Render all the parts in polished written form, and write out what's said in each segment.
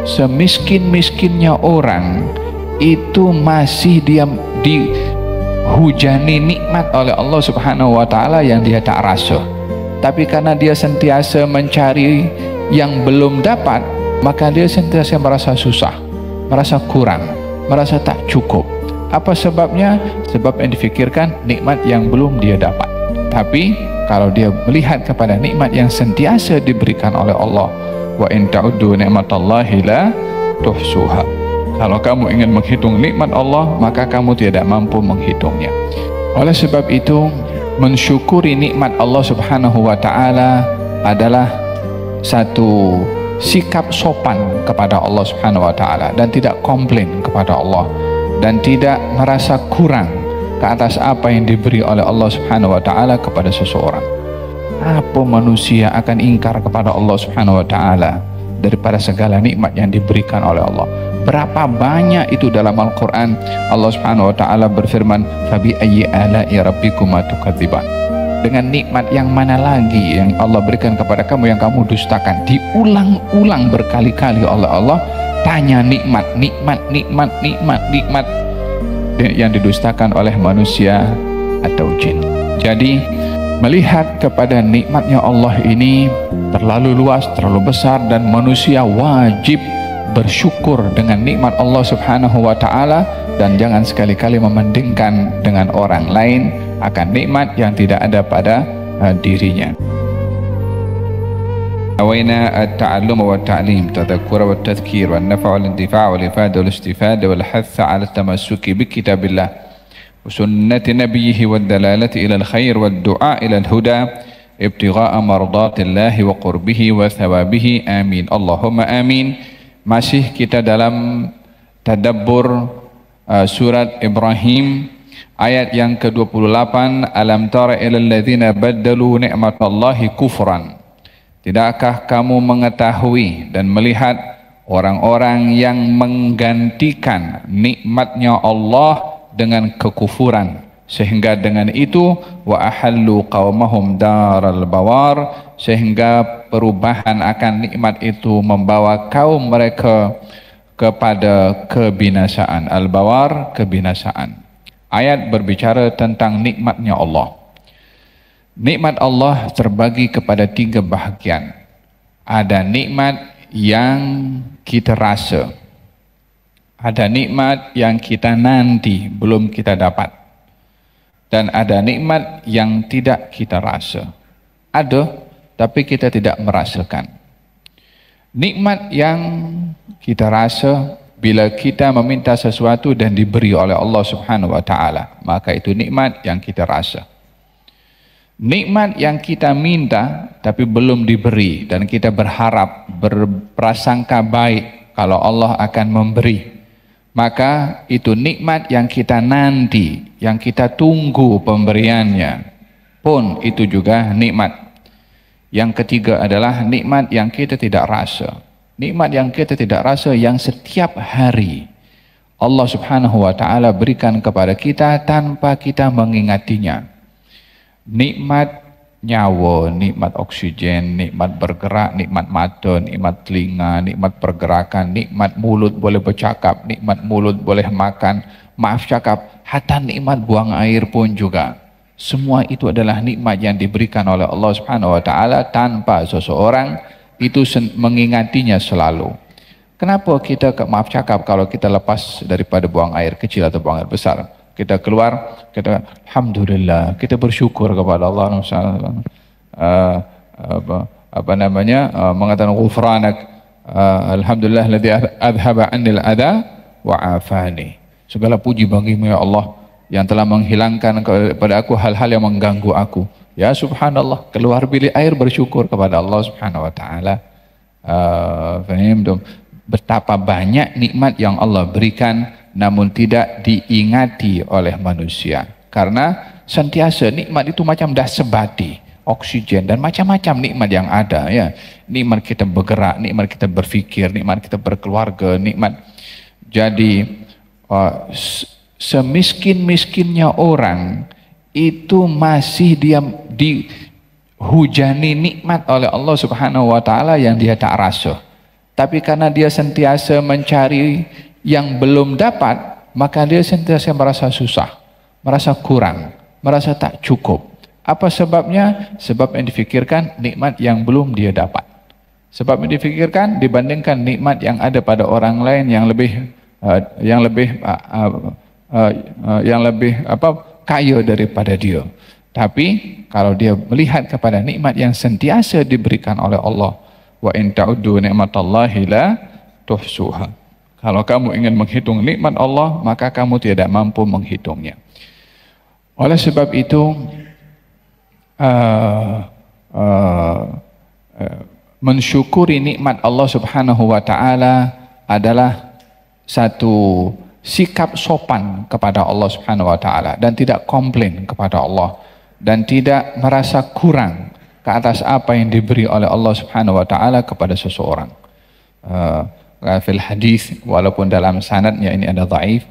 semiskin-miskinnya orang itu masih dia dihujani nikmat oleh Allah Subhanahu wa taala yang dia tak rasa. Tapi karena dia sentiasa mencari yang belum dapat, maka dia sentiasa merasa susah, merasa kurang, merasa tak cukup. Apa sebabnya? Sebab yang difikirkan nikmat yang belum dia dapat. Tapi kalau dia melihat kepada nikmat yang sentiasa diberikan oleh Allah, wa in ta'uddu ni'matallahi la tuhsuha. Kalau kamu ingin menghitung nikmat Allah, maka kamu tidak mampu menghitungnya. Oleh sebab itu, mensyukuri nikmat Allah Subhanahu wa taala adalah satu sikap sopan kepada Allah Subhanahu wa taala, dan tidak komplain kepada Allah, dan tidak merasa kurang ke atas apa yang diberi oleh Allah Subhanahu wa taala kepada seseorang. Apa manusia akan ingkar kepada Allah Subhanahu wa taala daripada segala nikmat yang diberikan oleh Allah? Berapa banyak itu dalam Al-Quran Allah Subhanahu wa taala berfirman, fabi ayyi ala'i rabbikuma tukadziban. Dengan nikmat yang mana lagi yang Allah berikan kepada kamu yang kamu dustakan? Diulang-ulang berkali-kali oleh Allah, tanya nikmat yang didustakan oleh manusia atau jin. Jadi melihat kepada nikmatnya Allah ini terlalu luas, terlalu besar, dan manusia wajib bersyukur dengan nikmat Allah Subhanahu wa taala, dan jangan sekali-kali membandingkan dengan orang lain akan nikmat yang tidak ada pada dirinya. نوينا التعلم والتعليم تذكر والتذكير والنفع والاندفاع والإفادة والاستفادة والحث على التمسك بكتاب الله وسنة نبيه والدلالة إلى الخير والدعاء إلى الهدى ابتغاء مرضات الله وقربه وثوابه آمين اللهم آمين. Masih kita dalam tadabbur surat Ibrahim ayat yang ke-28, alam tara ilal ladzina baddalu ni'matallahi kufran. Tidakkah kamu mengetahui dan melihat orang-orang yang menggantikan nikmatnya Allah dengan kekufuran, sehingga dengan itu wa ahallu qaumahum daral bawar, sehingga perubahan akan nikmat itu membawa kaum mereka kepada kebinasaan. Al-bawar, kebinasaan. Ayat berbicara tentang nikmatnya Allah. Nikmat Allah terbagi kepada 3 bahagian. Ada nikmat yang kita rasa, ada nikmat yang kita nanti belum kita dapat, dan ada nikmat yang tidak kita rasa. Ada, tapi kita tidak merasakan. Nikmat yang kita rasa bila kita meminta sesuatu dan diberi oleh Allah Subhanahu wa taala, maka itu nikmat yang kita rasa. Nikmat yang kita minta tapi belum diberi dan kita berharap, berprasangka baik kalau Allah akan memberi, maka itu nikmat yang kita nanti, yang kita tunggu pemberiannya, pun itu juga nikmat. Yang ketiga adalah nikmat yang kita tidak rasa. Nikmat yang kita tidak rasa yang setiap hari Allah Subhanahu wa taala berikan kepada kita tanpa kita mengingatinya. Nikmat nyawa, nikmat oksigen, nikmat bergerak, nikmat mata, nikmat telinga, nikmat pergerakan, nikmat mulut boleh bercakap, nikmat mulut boleh makan, maaf cakap, hatta nikmat buang air pun juga. Semua itu adalah nikmat yang diberikan oleh Allah Subhanahu wa taala tanpa seseorang itu mengingatinya selalu. Kenapa kita maaf cakap kalau kita lepas daripada buang air kecil atau buang air besar? Kita keluar, kita alhamdulillah, kita bersyukur kepada Allah, mengatakan ghufranak, alhamdulillah alladzi adhaba 'anil adha wa afani. Segala puji bagimu ya Allah yang telah menghilangkan kepada aku hal-hal yang mengganggu aku. Ya subhanallah, keluar bilik air bersyukur kepada Allah Subhanahu wa taala. Fahim? Betapa banyak nikmat yang Allah berikan namun tidak diingati oleh manusia, karena sentiasa nikmat itu macam dah sebati, oksigen dan macam-macam nikmat yang ada ya. Nikmat kita bergerak, nikmat kita berfikir, nikmat kita berkeluarga, nikmat. Jadi semiskin-miskinnya orang itu masih dia dihujani nikmat oleh Allah Subhanahu wa taala yang dia tak rasa. Tapi karena dia sentiasa mencari yang belum dapat, maka dia sentiasa merasa susah, merasa kurang, merasa tak cukup. Apa sebabnya? Sebab yang difikirkan nikmat yang belum dia dapat. Sebab yang difikirkan dibandingkan nikmat yang ada pada orang lain yang lebih kaya daripada dia. Tapi kalau dia melihat kepada nikmat yang sentiasa diberikan oleh Allah, wa in ta'uddu ni'matallahi la tuhsuha. Kalau kamu ingin menghitung nikmat Allah, maka kamu tidak mampu menghitungnya. Oleh sebab itu, mensyukuri nikmat Allah Subhanahu wa taala adalah satu sikap sopan kepada Allah Subhanahu wa taala dan tidak komplain kepada Allah dan tidak merasa kurang ke atas apa yang diberi oleh Allah Subhanahu wa taala kepada seseorang. Fil hadis, walaupun dalam sanadnya ini ada dhaif,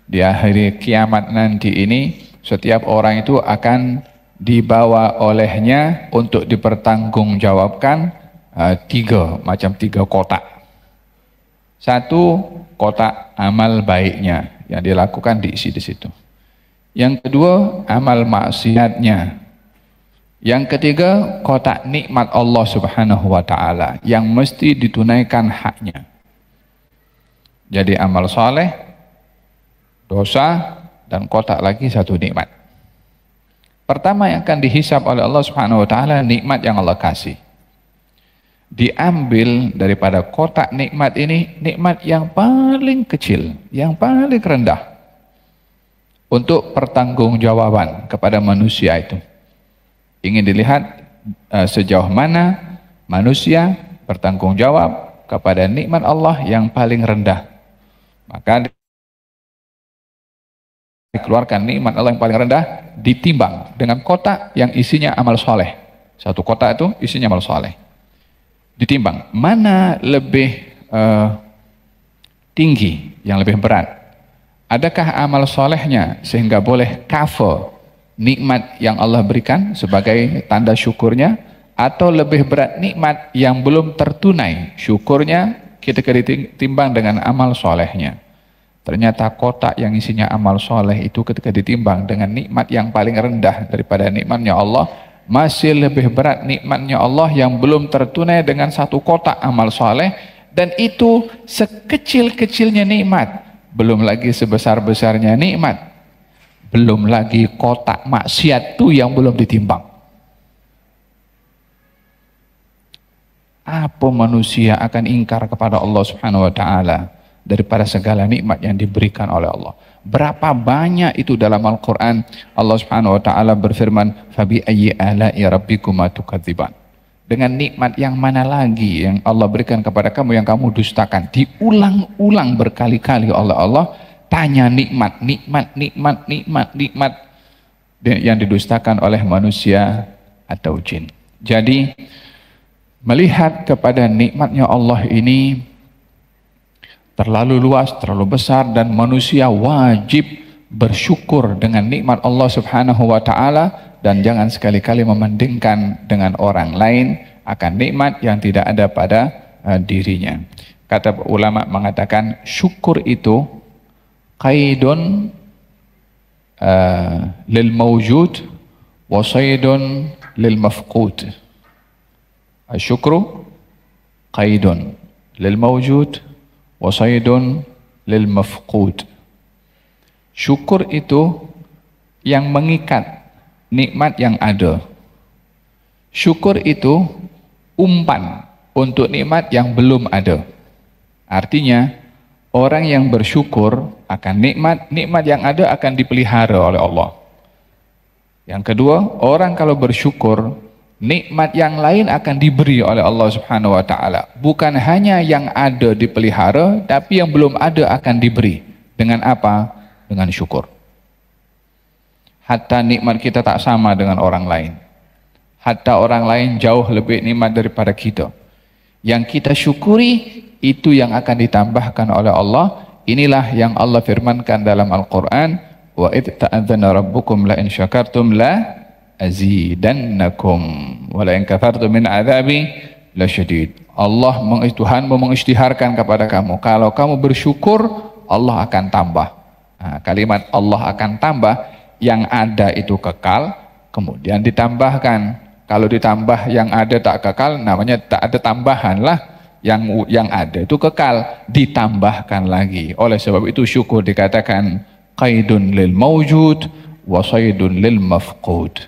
di akhir kiamat nanti ini setiap orang itu akan dibawa olehnya untuk dipertanggungjawabkan tiga kotak. Satu, kotak amal baiknya yang dilakukan diisi di situ. Yang kedua, amal maksiatnya. Yang ketiga, kotak nikmat Allah Subhanahu wa taala yang mesti ditunaikan haknya. Jadi amal soleh, dosa, dan kotak lagi satu nikmat. Pertama yang akan dihisab oleh Allah Subhanahu wa taala nikmat yang Allah kasih. Diambil daripada kotak nikmat ini, nikmat yang paling kecil, yang paling rendah untuk pertanggungjawaban kepada manusia itu. Ingin dilihat sejauh mana manusia bertanggung jawab kepada nikmat Allah yang paling rendah. Maka dikeluarkan nikmat Allah yang paling rendah, ditimbang dengan kotak yang isinya amal soleh. Satu kotak itu isinya amal soleh. Ditimbang, mana lebih tinggi, yang lebih berat? Adakah amal solehnya sehingga boleh cover nikmat yang Allah berikan sebagai tanda syukurnya, atau lebih berat nikmat yang belum tertunai syukurnya ketika ditimbang dengan amal solehnya? Ternyata kotak yang isinya amal soleh itu ketika ditimbang dengan nikmat yang paling rendah daripada nikmatnya Allah, masih lebih berat nikmatnya Allah yang belum tertunai dengan satu kotak amal soleh, dan itu sekecil-kecilnya nikmat, belum lagi sebesar-besarnya nikmat, belum lagi kotak maksiat itu yang belum ditimbang. Apa manusia akan ingkar kepada Allah Subhanahu wa taala daripada segala nikmat yang diberikan oleh Allah? Berapa banyak itu dalam Al-Quran Allah Subhanahu wa taala berfirman, fabi ayyi ala'i rabbikuma tukadziban. Dengan nikmat yang mana lagi yang Allah berikan kepada kamu yang kamu dustakan? Diulang-ulang berkali-kali oleh Allah, tanya nikmat yang didustakan oleh manusia atau jin. Jadi melihat kepada nikmatnya Allah ini terlalu luas, terlalu besar, dan manusia wajib bersyukur dengan nikmat Allah Subhanahu wa taala, dan jangan sekali-kali membandingkan dengan orang lain akan nikmat yang tidak ada pada dirinya. Kata ulama mengatakan syukur itu qaidun lil mawjud wa saydun lil mafqud. Syukru qaidun lil mawjud wa saydun lil mafqud. Syukur itu yang mengikat nikmat yang ada. Syukur itu umpan untuk nikmat yang belum ada. Artinya orang yang bersyukur akan nikmat yang ada akan dipelihara oleh Allah. Yang kedua, orang kalau bersyukur, nikmat yang lain akan diberi oleh Allah Subhanahu wa taala. Bukan hanya yang ada dipelihara, tapi yang belum ada akan diberi. Dengan apa? Dengan syukur. Hatta nikmat kita tak sama dengan orang lain. Hatta orang lain jauh lebih nikmat daripada kita. Yang kita syukuri itu yang akan ditambahkan oleh Allah. Inilah yang Allah firmankan dalam Al-Quran, wa idh ta'adzana rabbukum la in syakartum la azidannakum wa la in kafartum min adzabi lasyadid. Tuhanmu mengisytiharkan kepada kamu, kalau kamu bersyukur Allah akan tambah. Nah, kalimat Allah akan tambah, yang ada itu kekal, kemudian ditambahkan. Kalau ditambah yang ada tak kekal, namanya tak ada tambahan lah. Yang ada itu kekal, ditambahkan lagi. Oleh sebab itu syukur dikatakan qaidun lil mawjud wa saydun lil mafqud.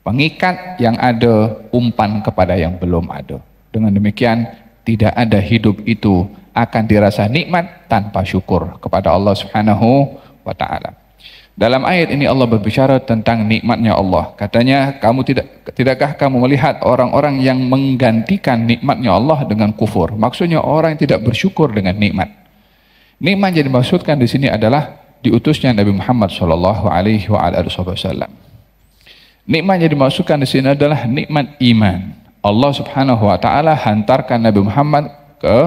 Pengikat yang ada, umpan kepada yang belum ada. Dengan demikian tidak ada hidup itu akan dirasa nikmat tanpa syukur kepada Allah Subhanahu wa taala. Dalam ayat ini Allah berbicara tentang nikmatnya Allah. Katanya, tidakkah kamu melihat orang-orang yang menggantikan nikmatnya Allah dengan kufur? Maksudnya orang yang tidak bersyukur dengan nikmat. Nikmat yang dimaksudkan di sini adalah diutusnya Nabi Muhammad sallallahu alaihi wasallam. Nikmat yang dimaksudkan di sini adalah nikmat iman. Allah Subhanahu wa taala hantarkan Nabi Muhammad ke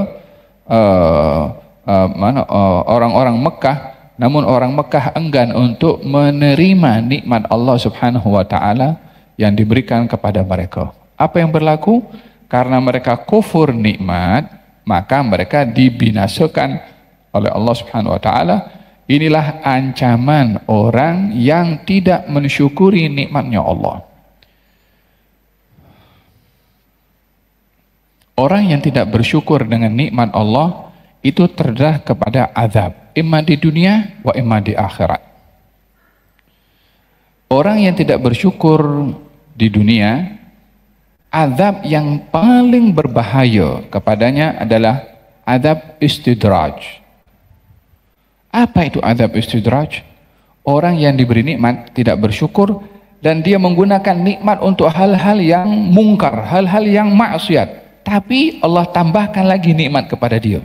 orang-orang Mekah. Namun orang Mekah enggan untuk menerima nikmat Allah Subhanahu wa taala yang diberikan kepada mereka. Apa yang berlaku? Karena mereka kufur nikmat, maka mereka dibinasakan oleh Allah Subhanahu wa taala. Inilah ancaman orang yang tidak mensyukuri nikmatnya Allah. Orang yang tidak bersyukur dengan nikmat Allah itu terdedah kepada azab, imma di dunia wa imma di akhirat. Orang yang tidak bersyukur di dunia, azab yang paling berbahaya kepadanya adalah azab istidraj. Apa itu azab istidraj? Orang yang diberi nikmat tidak bersyukur dan dia menggunakan nikmat untuk hal-hal yang mungkar, hal-hal yang maksiat. Tapi Allah tambahkan lagi nikmat kepada dia.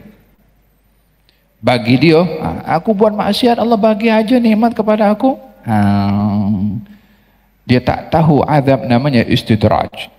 Bagi dia, aku buat maksiat, Allah bagi aja nikmat kepada aku. Dia tak tahu azab namanya istidraj.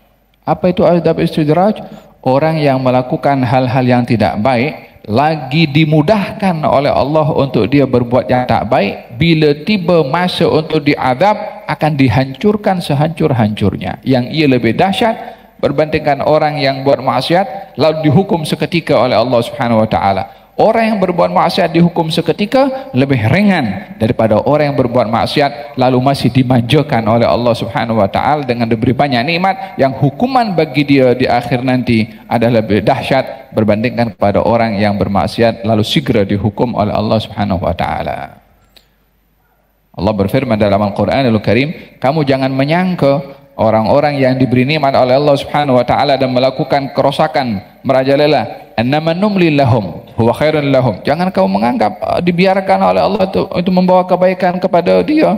Apa itu azab istidraj? Orang yang melakukan hal-hal yang tidak baik lagi dimudahkan oleh Allah untuk dia berbuat yang tak baik. Bila tiba masa untuk diazab, akan dihancurkan sehancur-hancurnya. Yang ia lebih dahsyat berbandingkan orang yang buat maksiat lalu dihukum seketika oleh Allah Subhanahu wa taala. Orang yang berbuat maksiat dihukum seketika lebih ringan daripada orang yang berbuat maksiat lalu masih dimanjakan oleh Allah Subhanahu wa taala dengan diberi banyak nikmat, yang hukuman bagi dia di akhir nanti adalah lebih dahsyat berbandingkan kepada orang yang bermaksiat lalu segera dihukum oleh Allah Subhanahu wa taala. Allah berfirman dalam Al-Qur'anul Karim, kamu jangan menyangka orang-orang yang diberi nikmat oleh Allah Subhanahu wa taala dan melakukan kerosakan merajalela, annama numli lahum huwa khairun lahum. Jangan kau menganggap dibiarkan oleh Allah itu membawa kebaikan kepada dia.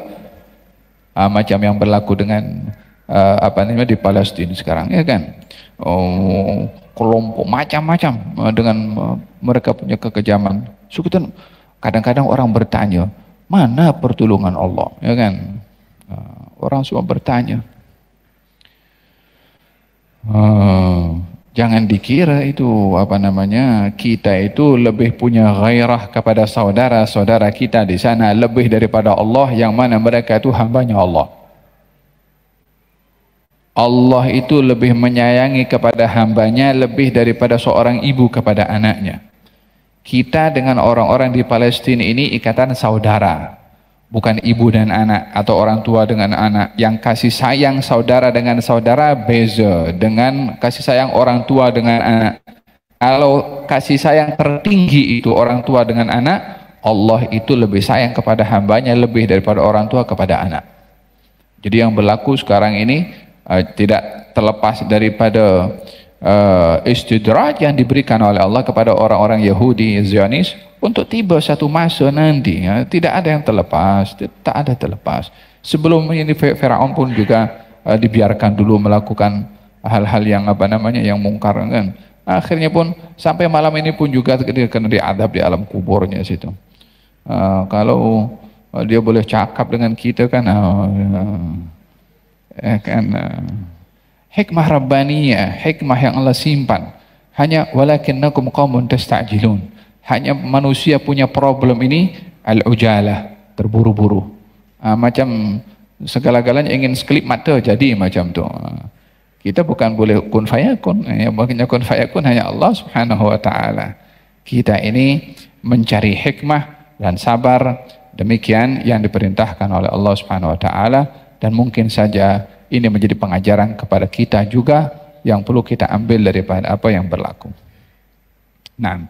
Macam yang berlaku dengan di Palestina sekarang, ya kan? Kelompok macam-macam dengan mereka punya kekejaman. Kadang-kadang orang bertanya, mana pertolongan Allah, ya kan? Orang semua bertanya. Jangan dikira itu kita itu lebih punya gairah kepada saudara-saudara kita di sana lebih daripada Allah, yang mana mereka itu hambanya Allah. Allah itu lebih menyayangi kepada hambanya lebih daripada seorang ibu kepada anaknya. Kita dengan orang-orang di Palestina ini ikatan saudara, bukan ibu dan anak atau orang tua dengan anak. Yang kasih sayang saudara dengan saudara beza dengan kasih sayang orang tua dengan anak. Kalau kasih sayang tertinggi itu orang tua dengan anak, Allah itu lebih sayang kepada hambanya lebih daripada orang tua kepada anak. Jadi yang berlaku sekarang ini tidak terlepas daripada istidraj yang diberikan oleh Allah kepada orang-orang Yahudi Zionis. Untuk tiba satu masa nanti, tidak ada yang terlepas, tak ada terlepas. Sebelum ini Firaun pun juga dibiarkan dulu melakukan hal-hal yang yang mungkar, kan. Akhirnya pun sampai malam ini pun juga dia kena diadab di alam kuburnya situ. Kalau dia boleh cakap dengan kita kan, hikmah rabbaniyah, hikmah yang Allah simpan. Hanya walakinnakum qaumun tasta'jilun. Hanya manusia punya problem ini, al-ujalah, terburu-buru. Macam segala-galanya ingin sekelip mata jadi macam tu. Kita bukan boleh kun fayakun. Yang makanya kun fayakun hanya Allah Subhanahu wa taala. Kita ini mencari hikmah dan sabar, demikian yang diperintahkan oleh Allah Subhanahu wa taala, dan mungkin saja ini menjadi pengajaran kepada kita juga yang perlu kita ambil daripada apa yang berlaku. Nah,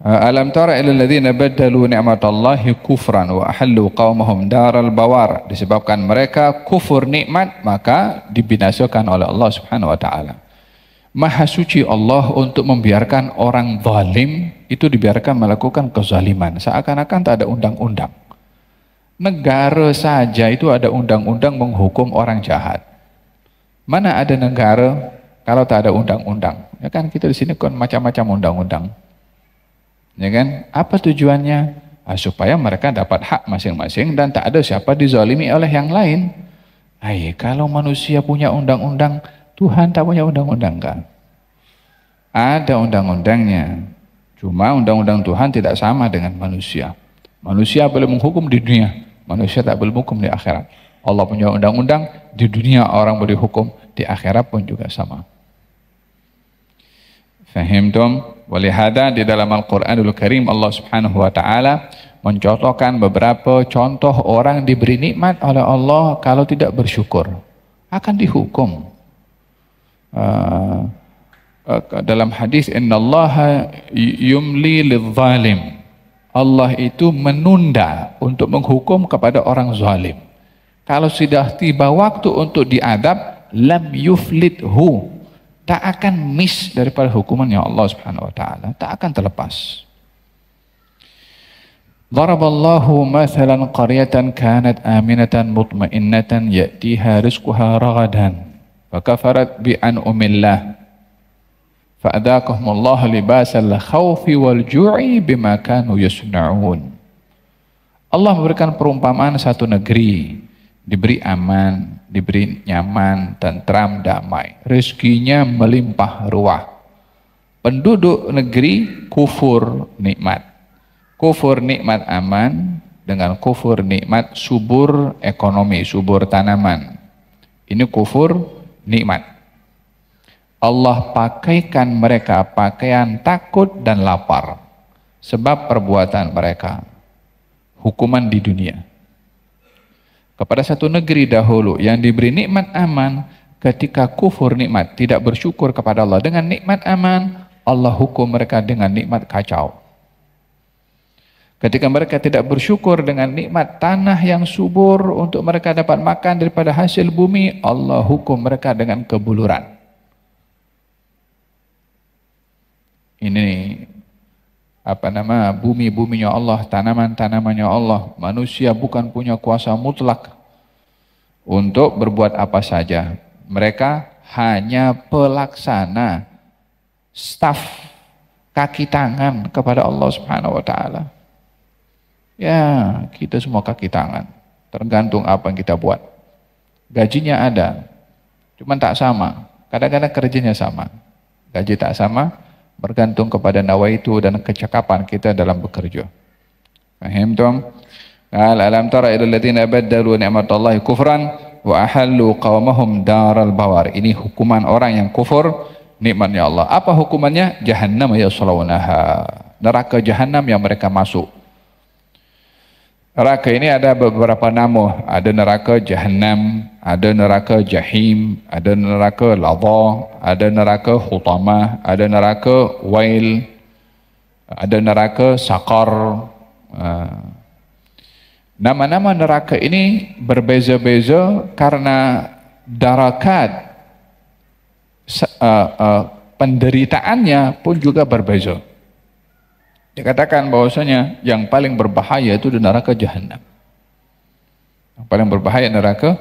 alam tara ilal ladzina badalu ni'matallahi kufran wa ahallu qaumahum daral bawar. Disebabkan mereka kufur nikmat, maka dibinasakan oleh Allah Subhanahu wa taala. Maha suci Allah untuk membiarkan orang zalim itu dibiarkan melakukan kezaliman, seakan-akan tak ada undang-undang. Negara saja itu ada undang-undang menghukum orang jahat. Mana ada negara kalau tak ada undang-undang? Ya kan, kita di sini kan macam-macam undang-undang. Ya kan? Apa tujuannya? Supaya mereka dapat hak masing-masing dan tak ada siapa dizalimi oleh yang lain. Kalau manusia punya undang-undang, Tuhan tak punya undang-undang kan? Ada undang-undangnya. Cuma undang-undang Tuhan tidak sama dengan manusia. Manusia boleh menghukum di dunia, manusia tak boleh menghukum di akhirat. Allah punya undang-undang, di dunia orang boleh hukum, di akhirat pun juga sama. Fahimtum? Walihada di dalam Al-Quranul Karim Allah Subhanahu wa taala mencontohkan beberapa contoh orang diberi nikmat oleh Allah, kalau tidak bersyukur akan dihukum. Dalam hadis, innallaha yumli lidzalim, Allah itu menunda untuk menghukum kepada orang zalim. Kalau sudah tiba waktu untuk diadab, lam yuflithu, tak akan miss daripada hukumannya Allah Subhanahu wa taala, tak akan terlepas. Daraballahu mathalan qaryatan kanat aminatan mutmainnatan ya'tiha rizquha ragadan fakafarat bi an'amillah fa'adaqahumullahu libasal khaufi wal ju'i bima kanu yasna'un. Allah memberikan perumpamaan satu negeri diberi aman, diberi nyaman, tentram, damai, rezekinya melimpah ruah. Penduduk negeri kufur nikmat, kufur nikmat aman dengan kufur nikmat subur ekonomi, subur tanaman. Ini kufur nikmat. Allah pakaikan mereka pakaian takut dan lapar sebab perbuatan mereka. Hukuman di dunia kepada satu negeri dahulu yang diberi nikmat aman, ketika kufur nikmat, tidak bersyukur kepada Allah dengan nikmat aman, Allah hukum mereka dengan nikmat kacau. Ketika mereka tidak bersyukur dengan nikmat tanah yang subur untuk mereka dapat makan daripada hasil bumi, Allah hukum mereka dengan kebuluran. Ini bumi-buminya Allah, tanaman-tanamannya Allah. Manusia bukan punya kuasa mutlak untuk berbuat apa saja. Mereka hanya pelaksana, staf, kaki tangan kepada Allah Subhanahu wa taala. Ya, kita semua kaki tangan, tergantung apa yang kita buat. Gajinya ada, cuman tak sama. Kadang-kadang kerjanya sama, gaji tak sama, bergantung kepada nawaitu dan kecakapan kita dalam bekerja. Fahim tuan? Alam tara ila alladziina baddalu ni'matallahi kufran wa ahallu qaumahum daral bawar. Ini hukuman orang yang kufur nikmatnya Allah. Apa hukumannya? Jahannam yaslawnaha. Neraka Jahannam yang mereka masuk. Neraka ini ada beberapa nama. Ada neraka Jahannam, ada neraka Jahim, ada neraka Ladha, ada neraka Hutamah, ada neraka Wail, ada neraka Saqar. Nama-nama neraka ini berbeza-beza karena darakat penderitaannya pun juga berbeza. Dikatakan bahwasanya yang paling berbahaya itu di neraka Jahannam. Yang paling berbahaya neraka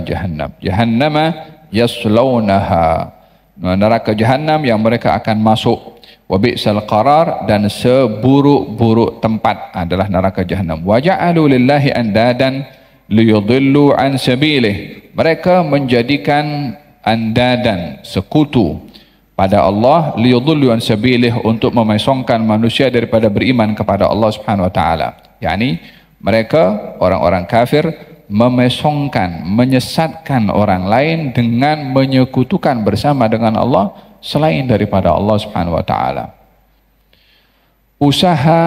Jahannam. Jahannama yaslawnaha. Neraka Jahannam yang mereka akan masuk. Wa bi'sal qarar, dan seburuk-buruk tempat adalah neraka Jahannam. Wa ja'alu lillahi andadan liyudillu an sabilih. Mereka menjadikan andadan, sekutu pada Allah, liyudillu an sabilih, untuk memisongkan manusia daripada beriman kepada Allah Subhanahu wa taala. yakni mereka orang-orang kafir memesongkan, menyesatkan orang lain dengan menyekutukan bersama dengan Allah selain daripada Allah Subhanahu wa taala. Usaha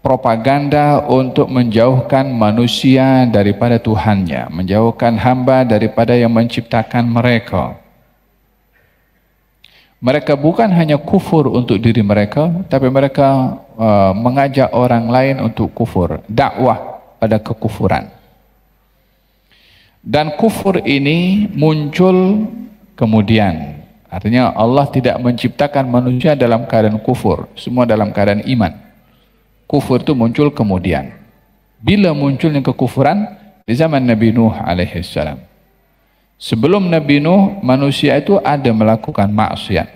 propaganda untuk menjauhkan manusia daripada Tuhannya, menjauhkan hamba daripada yang menciptakan mereka. Mereka bukan hanya kufur untuk diri mereka, tapi mereka mengajak orang lain untuk kufur, dakwah pada kekufuran. Dan kufur ini muncul kemudian. Artinya Allah tidak menciptakan manusia dalam keadaan kufur, semua dalam keadaan iman. Kufur itu muncul kemudian. Bila munculnya kekufuran? Di zaman Nabi Nuh alaihissalam. Sebelum Nabi Nuh, manusia itu ada melakukan maksiat,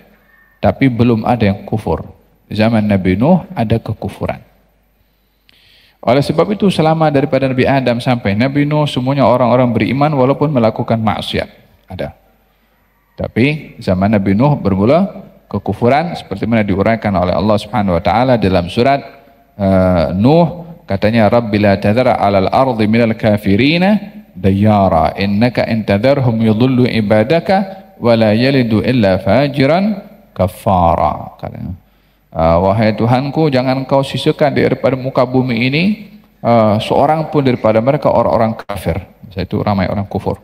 tapi belum ada yang kufur. Di zaman Nabi Nuh ada kekufuran. Oleh sebab itu selama daripada Nabi Adam sampai Nabi Nuh semuanya orang-orang beriman walaupun melakukan maksiat. Ada. Tapi zaman Nabi Nuh bermula kekufuran seperti mana diuraikan oleh Allah Subhanahu wa taala dalam surat Nuh, katanya Rabbi la tadhar 'alal ardi minal kafirina dayara innaka in tadharhum yudhillu ibadaka wa la yalidu illa fajiran kafara. Katanya, wahai Tuhanku, jangan kau sisakan daripada muka bumi ini seorang pun daripada mereka orang-orang kafir. Itu ramai orang kufur.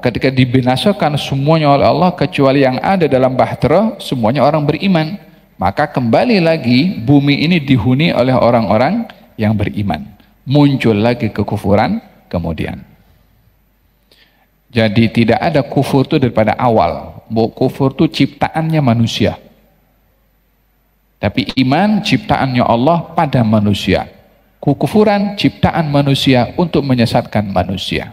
Ketika dibinasakan semuanya oleh Allah kecuali yang ada dalam bahtera, semuanya orang beriman, maka kembali lagi bumi ini dihuni oleh orang-orang yang beriman. Muncul lagi kekufuran kemudian. Jadi tidak ada kufur itu daripada awal. Kufur itu ciptaannya manusia. Tapi iman ciptaannya Allah pada manusia. Kekufuran ciptaan manusia untuk menyesatkan manusia.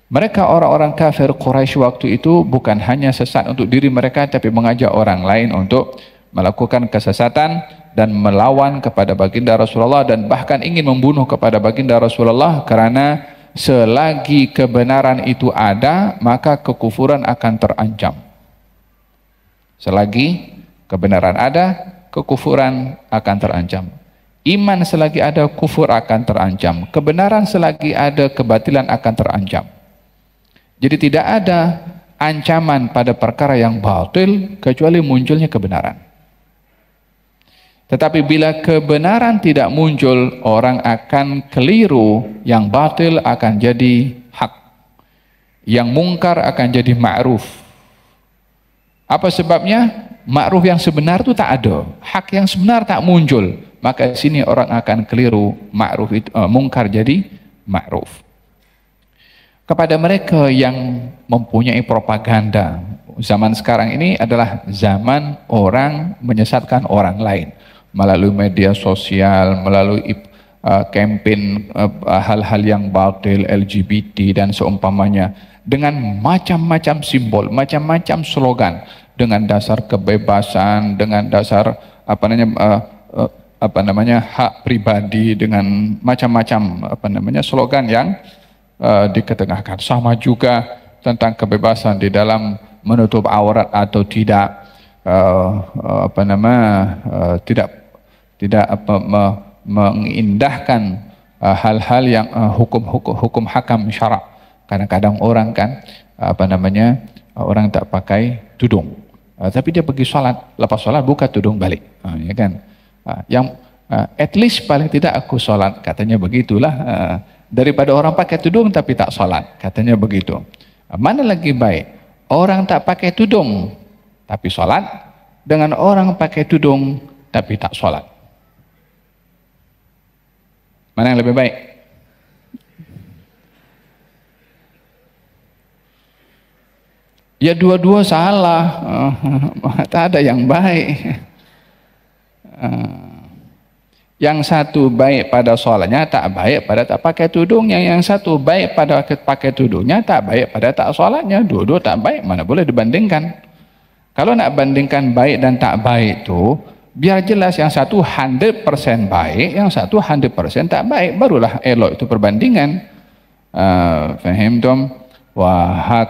Mereka orang-orang kafir Quraisy waktu itu bukan hanya sesat untuk diri mereka, tapi mengajak orang lain untuk melakukan kesesatan dan melawan kepada baginda Rasulullah, dan bahkan ingin membunuh kepada baginda Rasulullah, karena selagi kebenaran itu ada maka kekufuran akan terancam. Selagi kebenaran ada, kekufuran akan terancam. Iman selagi ada, kufur akan terancam. Kebenaran selagi ada, kebatilan akan terancam. Jadi tidak ada ancaman pada perkara yang batil kecuali munculnya kebenaran. Tetapi bila kebenaran tidak muncul, orang akan keliru, yang batil akan jadi hak, yang mungkar akan jadi ma'ruf. Apa sebabnya? Ma'ruf yang sebenar itu tak ada, hak yang sebenar tak muncul, maka di sini orang akan keliru, ma'ruf itu mungkar jadi ma'ruf. Kepada mereka yang mempunyai propaganda, zaman sekarang ini adalah zaman orang menyesatkan orang lain melalui media sosial, melalui campaign hal-hal yang batil, LGBT dan seumpamanya, dengan macam-macam simbol, macam-macam slogan, dengan dasar kebebasan, dengan dasar hak pribadi, dengan macam-macam slogan yang diketengahkan. Sama juga tentang kebebasan di dalam menutup aurat atau tidak, mengindahkan hal-hal yang hukum hakam syarak. Kadang-kadang orang kan orang tak pakai tudung, tapi dia pergi sholat, lepas sholat buka tudung balik, ya kan? Yang at least paling tidak aku sholat, katanya begitulah, daripada orang pakai tudung tapi tak sholat, katanya begitu. Mana lagi baik, orang tak pakai tudung tapi sholat, dengan orang pakai tudung tapi tak sholat? Mana yang lebih baik? Ya dua-dua salah, tak ada yang baik. Yang satu baik pada sholatnya, tak baik pada tak pakai tudungnya. Yang satu baik pada pakai tudungnya, tak baik pada tak sholatnya. Dua-dua tak baik, mana boleh dibandingkan. Kalau nak bandingkan baik dan tak baik itu, biar jelas yang satu 100% baik, yang satu 100% tak baik, barulah elok itu perbandingan. Faham tom? Wah,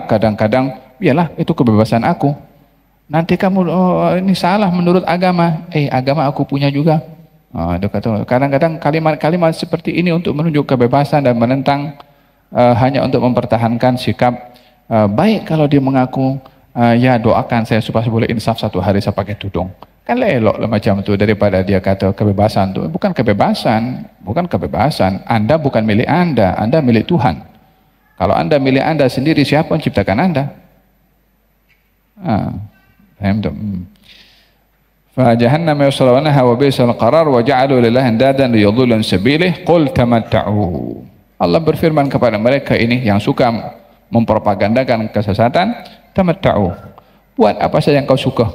kadang-kadang, biarlah itu kebebasan aku. Nanti kamu ini salah menurut agama. Agama aku punya juga. Dia kata kadang-kadang kalimat-kalimat seperti ini untuk menunjuk kebebasan dan menentang hanya untuk mempertahankan sikap baik kalau dia mengaku ya doakan saya supaya boleh insaf satu hari saya pakai tudung. Kan elok lah macam tu daripada dia kata kebebasan tu. Bukan kebebasan, bukan kebebasan. Anda bukan milik Anda milik Tuhan. Kalau Anda milik Anda sendiri, siapa yang ciptakan Anda? Faham tu? فجهنم يصلونها وبئس القرار وجعلوا لله اندادا ليضلوا عن سبيله قل تمتعوا. Allah berfirman kepada mereka ini yang suka mempropagandakan kesesatan, tamatta'u. Buat apa saja yang kau suka.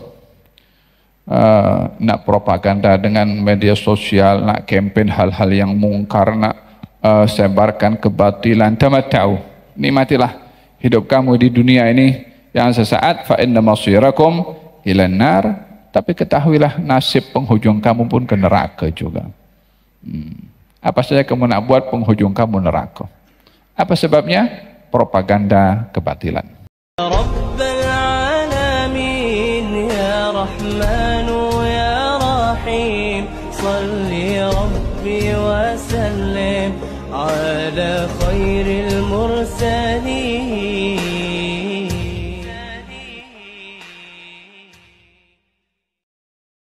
Nak propaganda dengan media sosial, nak kempen hal-hal yang mungkar, nak sebarkan kebatilan, tamatta'u. Nikmatilah hidup kamu di dunia ini yang sesaat, fa inna masirakum ilan nar. Tapi ketahuilah nasib penghujung kamu pun ke neraka juga. Apa saja kamu nak buat, penghujung kamu neraka. Apa sebabnya? Propaganda kebatilan. Rabbal alamin ya Rahmanu ya Rahim, salli Rabbi wa sallim ala khairil mursalin.